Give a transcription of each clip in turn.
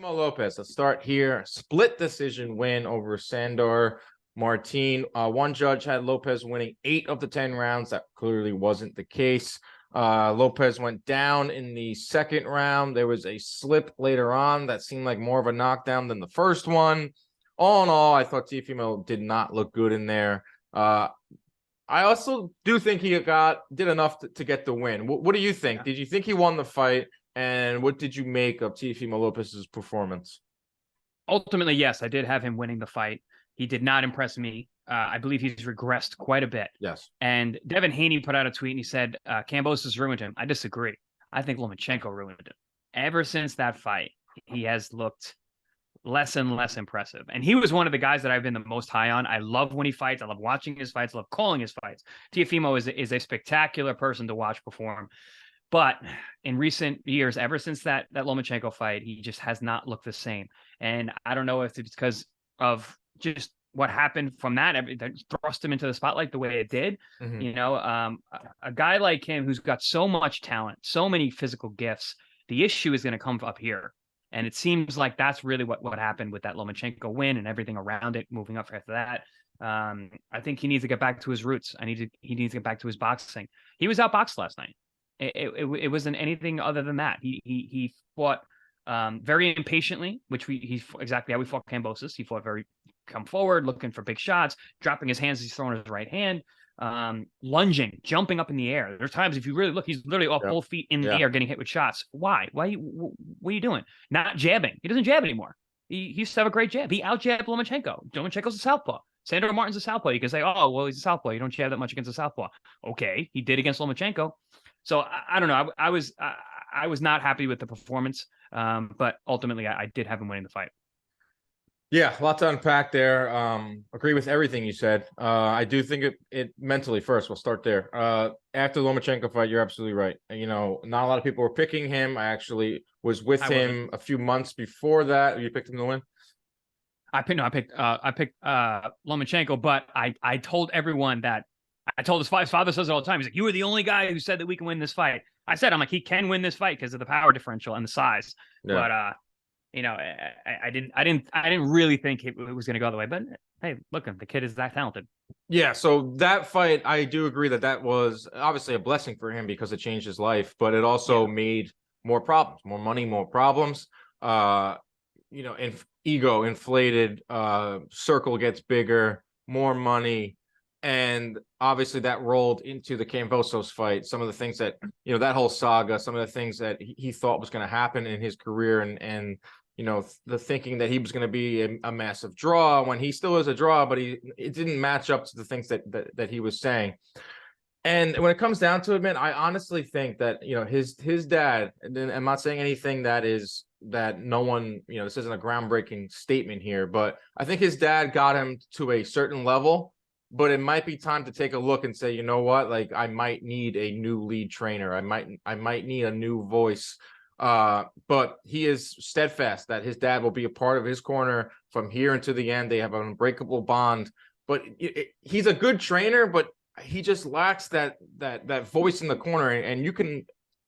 Teofimo Lopez, let's start here. Split decision win over Sandor Martin. One judge had Lopez winning 8 of the 10 rounds. That clearly wasn't the case. Lopez went down in the second round. There was a slip later on that seemed like more of a knockdown than the first one. All in all, I thought Teofimo did not look good in there. I also do think he did enough to get the win. What do you think? Did you think he won the fight? And what did you make of Teofimo Lopez's performance? Ultimately, yes, I did have him winning the fight. He did not impress me. I believe he's regressed quite a bit. Yes. And Devin Haney put out a tweet and he said, Kambosos ruined him. I disagree. I think Lomachenko ruined him. Ever since that fight, he has looked less and less impressive. And he was one of the guys that I've been the most high on. I love when he fights. I love watching his fights. I love calling his fights. Teofimo is a spectacular person to watch perform. But in recent years, ever since that Lomachenko fight, he just has not looked the same. And I don't know if it's because of just what happened from that thrust him into the spotlight the way it did. Mm-hmm. You know, a guy like him who's got so much talent, so many physical gifts, the issue is going to come up here. And it seems like that's really what happened with that Lomachenko win and everything around it moving up after that. I think he needs to get back to his roots. He needs to get back to his boxing. He was outboxed last night. It wasn't anything other than that. He fought very impatiently, which he's exactly how we fought Kambosos. He fought very come forward, looking for big shots, dropping his hands as he's throwing his right hand, lunging, jumping up in the air. There's times if you really look, he's literally off both feet in the air, getting hit with shots. Why? What are you doing? Not jabbing. He doesn't jab anymore. He used to have a great jab. He out-jabbed Lomachenko. Lomachenko's a southpaw. Sandor Martin's a southpaw. You can say, oh, well, he's a southpaw. You don't jab that much against a southpaw. Okay, he did against Lomachenko. So I don't know. I was not happy with the performance, but ultimately I did have him winning the fight. Yeah, a lot to unpack there. Agree with everything you said. I do think it mentally first. We'll start there. After the Lomachenko fight, you're absolutely right. You know, not a lot of people were picking him. I actually was with him a few months before that. You picked him to win. I picked Lomachenko, but I told everyone that. I told his father says it all the time. He's like, you were the only guy who said that we can win this fight. I said, I'm like, he can win this fight because of the power differential and the size. Yeah. But you know, I didn't really think it was going to go the way. But hey, look, the kid is that talented. Yeah. So that fight, I do agree that was obviously a blessing for him because it changed his life, but it also made more problems, more money, more problems. You know, ego inflated, circle gets bigger, more money. And obviously that rolled into the Kambosos fight. Some of the things that, you know, that whole saga, some of the things that he thought was going to happen in his career and, you know, the thinking that he was going to be a massive draw when he still is a draw, but it didn't match up to the things that he was saying. And when it comes down to it, man, I honestly think that, you know, his dad, and I'm not saying anything that no one, you know, this isn't a groundbreaking statement here, but I think his dad got him to a certain level. But it might be time to take a look and say, you know what, like I might need a new lead trainer. I might need a new voice. But he is steadfast that his dad will be a part of his corner from here until the end. They have an unbreakable bond. But he's a good trainer, but he just lacks that voice in the corner. And you can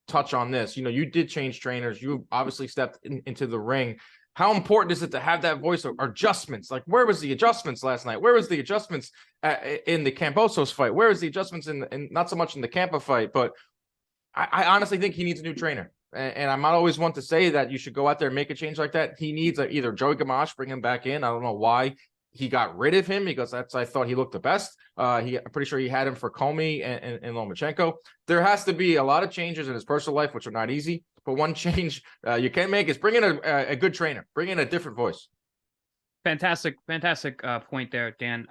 touch on this. You know, you did change trainers. You obviously stepped into the ring. How important is it to have that voice or adjustments? Like, where was the adjustments last night? Where was the adjustments in the Kambosos fight? Where was the adjustments in not so much in the Kampa fight? But I honestly think he needs a new trainer. And I'm not always one to say that you should go out there and make a change like that. He needs either Joey Gamache, bring him back in. I don't know why he got rid of him because I thought he looked the best. I'm pretty sure he had him for Comey and Lomachenko. There has to be a lot of changes in his personal life, which are not easy. But one change you can make is bring in a good trainer, bring in a different voice. Fantastic point there, Dan.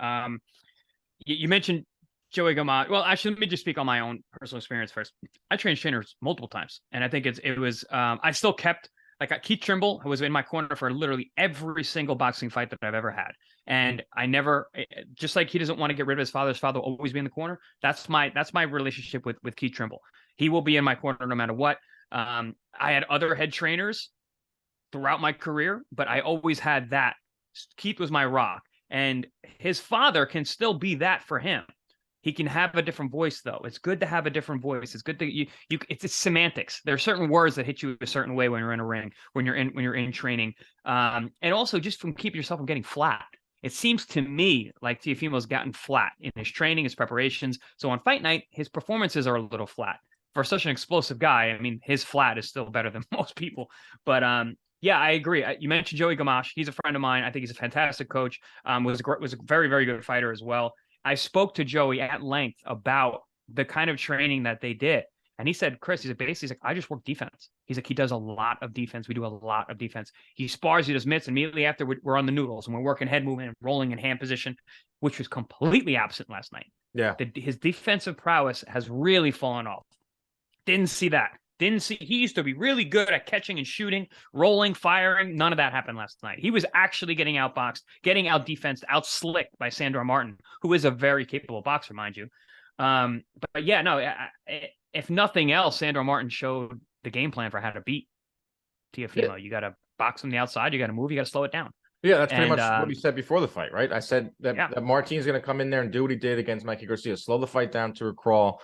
You mentioned Joey Gamache. Well, actually, let me just speak on my own personal experience first. I trained trainers multiple times, and I think it was I still kept like Keith Trimble, who was in my corner for literally every single boxing fight that I've ever had. And I never, just like he doesn't want to get rid of his father will always be in the corner. That's my relationship with Keith Trimble. He will be in my corner no matter what. I had other head trainers throughout my career, but I always had that. Keith was my rock, and his father can still be that for him. He can have a different voice, though. It's good to have a different voice. It's good to it's semantics. There are certain words that hit you a certain way when you're in a ring, when you're in training, and also just from keeping yourself from getting flat. It seems to me like Teofimo's gotten flat in his training, his preparations. So on fight night, his performances are a little flat. For such an explosive guy, I mean, his flat is still better than most people. But yeah, I agree. You mentioned Joey Gamache. He's a friend of mine. I think he's a fantastic coach. Was a very, very good fighter as well. I spoke to Joey at length about the kind of training that they did. And he said, Chris, he's like, I just work defense. He's like, he does a lot of defense. We do a lot of defense. He spars, he does mitts. Immediately after, we're on the noodles and we're working head movement and rolling in hand position, which was completely absent last night. Yeah. His defensive prowess has really fallen off. Didn't see that. He used to be really good at catching and shooting, rolling, firing. None of that happened last night. He was actually getting outboxed, getting out defensed, out slicked by Sandor Martin, who is a very capable boxer, mind you. But yeah, no, if nothing else, Sandor Martin showed the game plan for how to beat Teofimo. Yeah. You got to box from the outside. You got to move. You got to slow it down. Yeah, that's pretty much what he said before the fight, right? I said that Martin's going to come in there and do what he did against Mikey Garcia, slow the fight down to a crawl,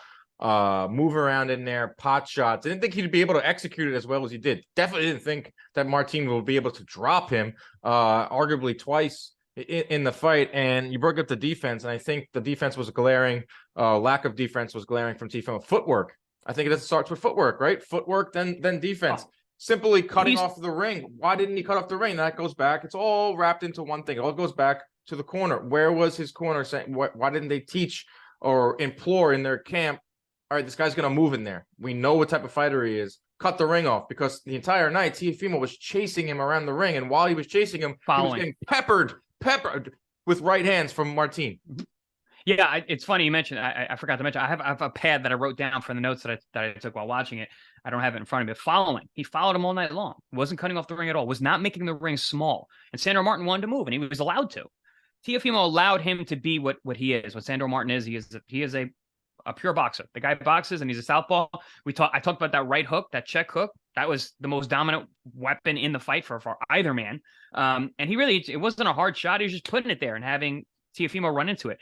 move around in there, pot shots. I didn't think he'd be able to execute it as well as he did. Definitely didn't think that Martin will be able to drop him, arguably twice in the fight. And you broke up the defense, and I think the defense was glaring. Lack of defense was glaring from Teofimo. Footwork. I think it starts with footwork, right? Footwork, then defense. Simply cutting off the ring. Why didn't he cut off the ring? That goes back. It's all wrapped into one thing. It all goes back to the corner. Where was his corner saying? Why didn't they teach or implore in their camp? All right, this guy's going to move in there. We know what type of fighter he is. Cut the ring off, because the entire night, Teofimo was chasing him around the ring. And while he was chasing him, he was getting peppered with right hands from Martin. Yeah, it's funny you mentioned. I forgot to mention. I have a pad that I wrote down from the notes that I took while watching it. I don't have it in front of me. Following, he followed him all night long. Wasn't cutting off the ring at all. Was not making the ring small. And Sandor Martin wanted to move, and he was allowed to. Teofimo allowed him to be what he is. What Sandor Martin is. He is a pure boxer. The guy boxes, and he's a southpaw. I talked about that right hook, that check hook. That was the most dominant weapon in the fight for either man. And it wasn't a hard shot. He was just putting it there and having Teofimo run into it.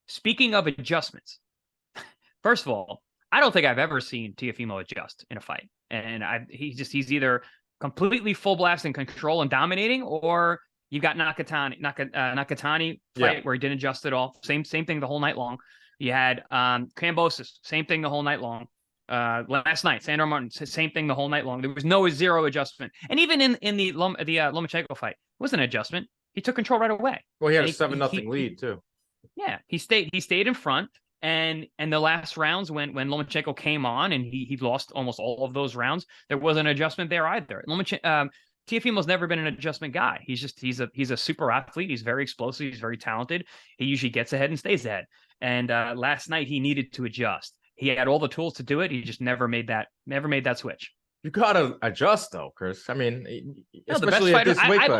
Speaking of adjustments, first of all, I don't think I've ever seen Teofimo adjust in a fight. And he's either completely full blast in control and dominating, or you got Nakatani fight where he didn't adjust at all. Same thing the whole night long. You had Kambosos, same thing the whole night long. Last night, Sandor Martin, same thing the whole night long. There was zero adjustment. And even in the Lomachenko fight, it wasn't an adjustment. He took control right away. Well, he had a 7-0 lead too. Yeah, he stayed in front, and the last rounds when Lomachenko came on and he lost almost all of those rounds, there wasn't an adjustment there either. Teofimo's never been an adjustment guy. He's a super athlete. He's very explosive. He's very talented. He usually gets ahead and stays ahead. And last night he needed to adjust. He had all the tools to do it. He just never made that switch. You gotta adjust though, Chris. I mean, especially at this weight class.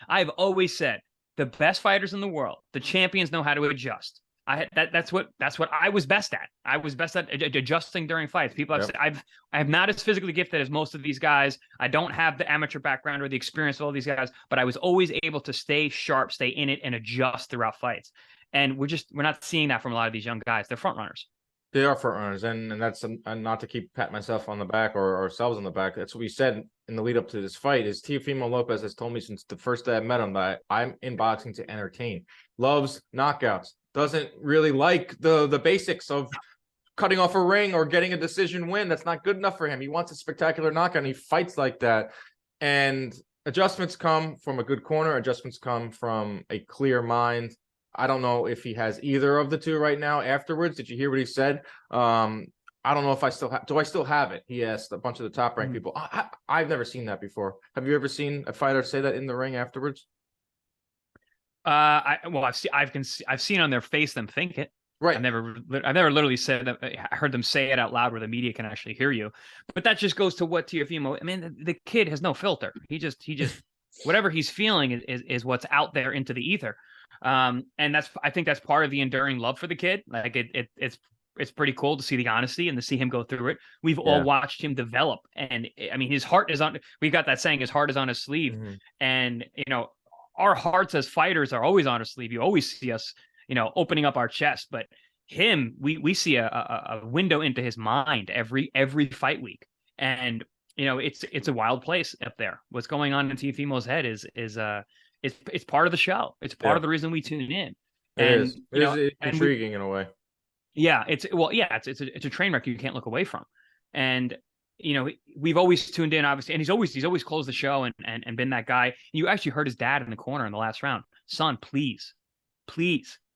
I've always said the best fighters in the world, the champions, know how to adjust. That's what I was best at. I was best at adjusting during fights. People have said I'm not as physically gifted as most of these guys. I don't have the amateur background or the experience of all these guys, but I was always able to stay sharp, stay in it, and adjust throughout fights. And we're not seeing that from a lot of these young guys. They're front runners. They are front runners, and that's not to keep pat myself on the back or ourselves on the back. That's what we said in the lead up to this fight. Is Teofimo Lopez has told me since the first day I met him that I'm in boxing to entertain. Loves knockouts. Doesn't really like the basics of cutting off a ring or getting a decision win. That's not good enough for him. He wants a spectacular knockout, and he fights like that. And adjustments come from a good corner. Adjustments come from a clear mind. I don't know if he has either of the two right now. Afterwards, did you hear what he said? I don't know if I still have. Do I still have it? He asked a bunch of the top ranked people. I've never seen that before. Have you ever seen a fighter say that in the ring afterwards? I've seen on their face them think it. Right. I've never literally said that. I heard them say it out loud where the media can actually hear you. But that just goes to what Teofimo. I mean, the kid has no filter. He just whatever he's feeling is what's out there into the ether. And I think that's part of the enduring love for the kid. Like it's pretty cool to see the honesty and to see him go through it. We've all watched him develop, and I mean, his heart is on. We've got that saying, his heart is on his sleeve, and our hearts as fighters are always on our sleeve. You always see us, opening up our chest, but we see a window into his mind every fight week, and it's a wild place up there. What's going on in Teofimo's head is it's part of the show. It's part of the reason we tune in. It And is. It is intriguing in a way. Yeah, it's a train wreck you can't look away from. And we've always tuned in, obviously, and he's always closed the show and been that guy. You actually heard his dad in the corner in the last round. Son, please.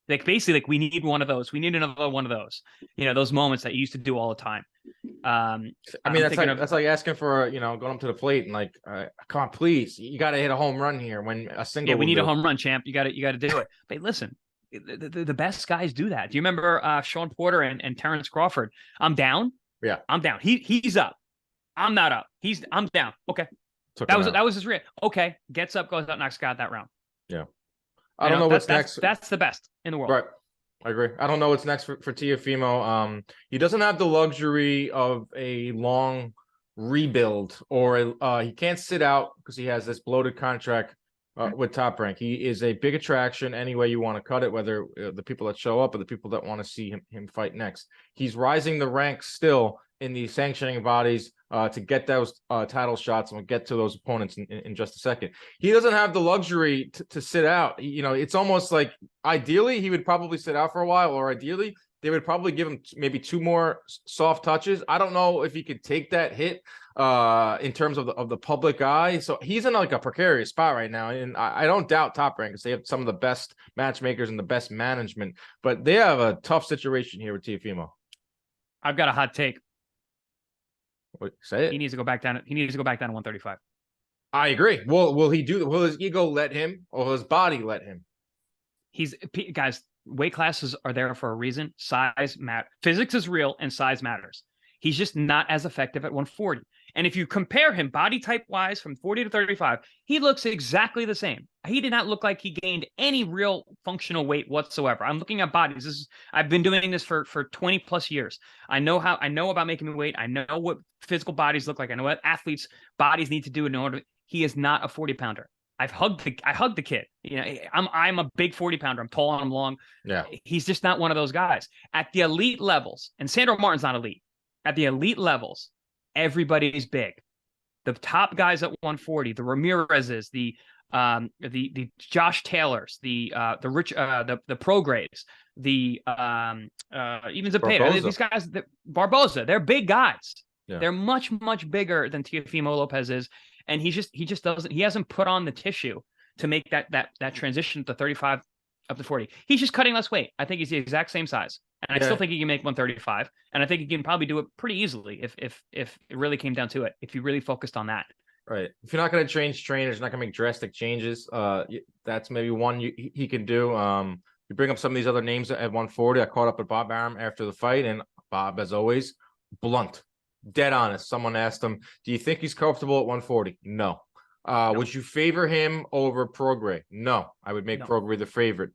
Like, basically, like, we need one of those. We need another one of those. Those moments that you used to do all the time. I mean, that's like asking for, going up to the plate and like, come on, please, you got to hit a home run here when a single. Yeah, we need a home run, champ. You got to do it. But listen, the best guys do that. Do you remember Sean Porter and Terrence Crawford? I'm down. Yeah, I'm down. He's up. I'm not up. I'm down. Okay. That was his real. Okay. Gets up, goes out, knocks out that round. Yeah. I don't know what's next. That's the best in the world. Right. I agree. I don't know what's next for Teofimo. He doesn't have the luxury of a long rebuild, or he can't sit out because he has this bloated contract with Top Rank. He is a big attraction any way you want to cut it, whether the people that show up or the people that want to see him fight next. He's rising the ranks still in the sanctioning bodies to get those title shots, and we'll get to those opponents in just a second. He doesn't have the luxury to sit out. It's almost like ideally he would probably sit out for a while, or ideally they would probably give him maybe 2 more soft touches. I don't know if he could take that hit in terms of the public eye. So he's in like a precarious spot right now, and I don't doubt Top Rank because they have some of the best matchmakers and the best management, but they have a tough situation here with Teofimo. I've got a hot take. Say it. He needs to go back down. He needs to go back down to 135. I agree. Will he do? Will his ego let him, or will his body let him? Guys. Weight classes are there for a reason. Size matters. Physics is real, and size matters. He's just not as effective at 140. And if you compare him body type wise from 40 to 35, he looks exactly the same. He did not look like he gained any real functional weight whatsoever. I'm looking at bodies. I've been doing this for 20 plus years. I know about making weight. I know what physical bodies look like. I know what athletes' bodies need to do in order. He is not a 40 pounder. I hugged the kid. I'm a big 40 pounder. I'm tall and I'm long. Yeah. He's just not one of those guys at the elite levels. And Sandor Martin's not elite. At the elite levels, everybody's big. The top guys at 140, the Ramirez's, the Josh Taylors, the Prograis, the even Zepeda. These guys, Barboza, they're big guys. Yeah. They're much, much bigger than Teofimo Lopez is. And he just doesn't, he hasn't put on the tissue to make that transition to 35 up to 40. He's just cutting less weight. I think he's the exact same size. And I still think he can make 135. And I think he can probably do it pretty easily if it really came down to it, if you really focused on that. Right. If you're not going to change trainers, not going to make drastic changes, that's maybe one he can do. You bring up some of these other names at 140. I caught up with Bob Arum after the fight, and Bob, as always, blunt, dead honest. Someone asked him, do you think he's comfortable at 140? No. No. Would you favor him over Prograis? No. I would make Prograis the favorite.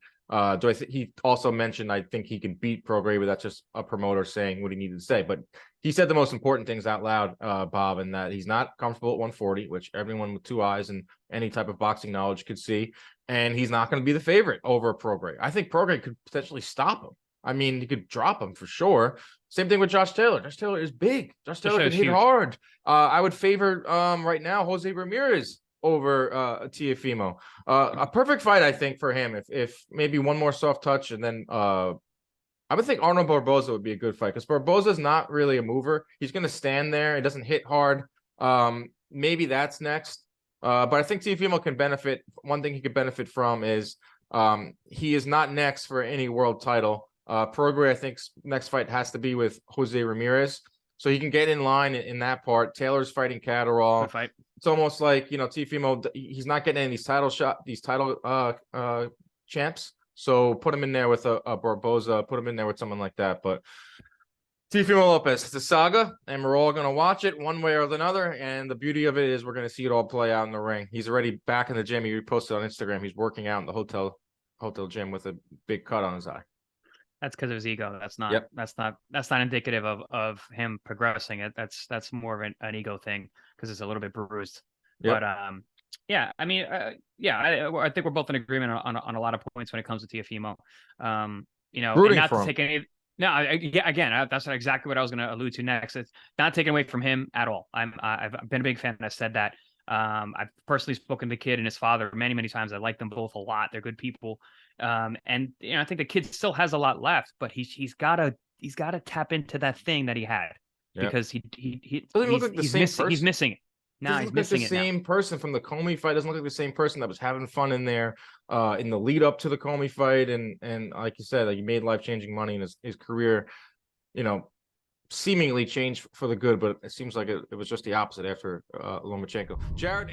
He also mentioned, I think he can beat Prograis, but that's just a promoter saying what he needed to say. But he said the most important things out loud, Bob, and that he's not comfortable at 140, which everyone with 2 eyes and any type of boxing knowledge could see. And he's not going to be the favorite over Prograis. I think Prograis could potentially stop him. I mean, he could drop him for sure. Same thing with Josh Taylor. Josh Taylor is big. Josh Taylor can hit hard. I would favor right now Jose Ramirez over Teofimo. A perfect fight, I think, for him. If maybe one more soft touch, and then I would think Arnold Barboza would be a good fight, because Barboza's not really a mover. He's going to stand there. It doesn't hit hard. Maybe that's next. But I think Teofimo can benefit. One thing he could benefit from is he is not next for any world title. Prograis, I think, next fight has to be with Jose Ramirez, so he can get in line in that part. Taylor's fighting Catterall. It's almost like, Teofimo, he's not getting any these title champs. So put him in there with a Barboza, put him in there with someone like that. But Teofimo Lopez, it's a saga, and we're all going to watch it one way or another. And the beauty of it is we're going to see it all play out in the ring. He's already back in the gym. He reposted on Instagram. He's working out in the hotel gym with a big cut on his eye. That's because of his ego. That's not indicative of him progressing. That's more of an ego thing, because it's a little bit bruised. Yep. But yeah, I mean, I think we're both in agreement on a lot of points when it comes to Teofimo. Rooting not for to him. take any. No, yeah, again, that's exactly what I was going to allude to next. It's not taken away from him at all. I've been a big fan. I said that. I've personally spoken to the kid and his father many, many times. I like them both a lot. They're good people. And I think the kid still has a lot left, but he's got to tap into that thing that he had, because Doesn't look like the same person. he's missing it. Now Doesn't he's look like the missing it now. same person from the Comey fight. Doesn't look like the same person that was having fun in there in the lead up to the Comey fight. And like you said, like, he made life-changing money in his career, seemingly changed for the good, but it seems like it was just the opposite after Lomachenko. Jared.